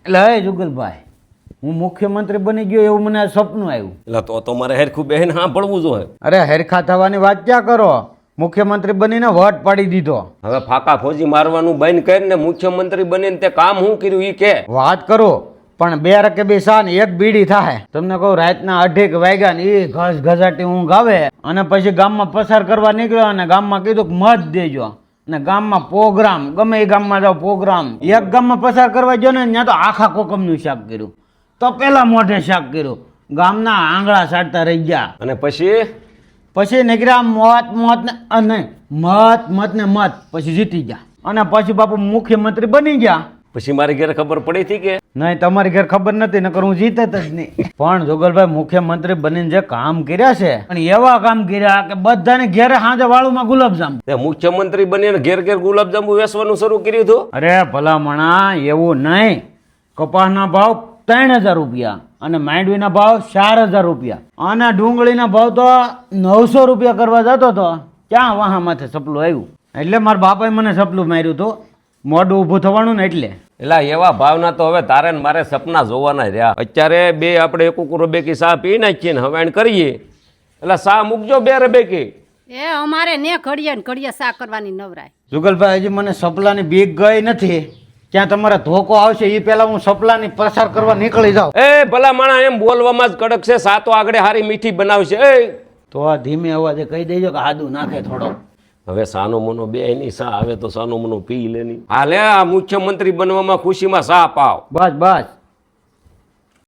એટલે હે જુગલભાઈ, હું મુખ્યમંત્રી બની ગયો એવું મને આ સપનું આવ્યું. એટલે તો મારે હેરખું બેન સાંભળવું જોઈએ. અરે હેરખા થવાની વાત ક્યાં કરો, મુખ્યમંત્રી બનીને વટ પાડી દીધો. હવે ફાકા ફોજી મારવાનું બંધ કરીને મુખ્યમંત્રી બનીને તે કામ શું કર્યું ઈ કે. વાત કરો પણ બે રકે બે સા ને એક બીડી થાય. તમને કહું રાતના 8 વાગ્યા ને એ ઘસ ઘસાટી ઊંઘ આવે અને પછી ગામમાં પસાર કરવા નીકળ્યો અને ગામમાં કીધું કે મત દેજો અને ગામમાં પ્રોગ્રામ, ગમે એ ગામમાં જાવ પ્રોગ્રામ. એક ગામમાં પસાર કરવા ગયો ને ત્યાં તો આખા કોકમનું શાક કર્યું, તો પેલા મોઢે શાક કર્યું, ગામના આંગળા સાટતા રહી ગયા. અને પછી નીકળ્યા મોત ને અને મત ને મત પછી જીતી ગયા અને પછી બાપુ મુખ્યમંત્રી બની ગયા. પછી મારી ઘરે ખબર પડી હતી કે નહીં, તમારી ઘર ખબર નથી, નકર હું જીતે જ નહીં. પણ જોગલભાઈ મુખ્યમંત્રી બનીને જે કામ કર્યા છે, પણ એવા કામ કર્યા કે બધાને ઘેરે હાજે વાળુમાં ગુલાબજાંબુ. તે મુખ્યમંત્રી બનીને ઘેર ઘેર ગુલાબજાંબુ વેચવાનું શરૂ કર્યું હતું. અરે ભલામણા એવું નહીં, કપાસના ભાવ 3000 રૂપિયા અને માંડવીના ભાવ 4000 રૂપિયા અને ડુંગળીના ભાવ તો 900 રૂપિયા કરવા જતો હતો. ક્યાં વાહા માથે સપલું આવ્યું. એટલે મારા બાપાએ મને સપલું માર્યું હતું, મોઢું ઊભું થવાનું ને એટલે. એટલે એવા ભાવના તો હવે તારે ને મારે સપના જોવાના રહ્યા. અત્યારે બે આપણે એક રબેકી સા પી નાખીએ ને હવે કરીએ એટલે સા મૂકજો 2 રબેકી. એ અમારે ને ઘડીએ ને ઘડીએ સા કરવાની નવરાય. જુગલભાઈ હજી મને સપલાની બીક ગઈ નથી. ત્યાં તમારા ધોકો આવશે એ પેલા હું સપલાની પસાર કરવા નીકળી જાઉં. એ ભલા માણા એમ બોલવામાં જ કડક છે, સા તો આગળ હારી મીઠી બનાવશે. એ તો આ ધીમે અવાજે કહી દેજો કે આદુ નાખે થોડો. હવે સાનો મનો બે ની સા આવે તો સાનો મનો પી લેની. હાલે આ મુખ્યમંત્રી બનવામાં ખુશીમાં સા પાવ. બસ બસ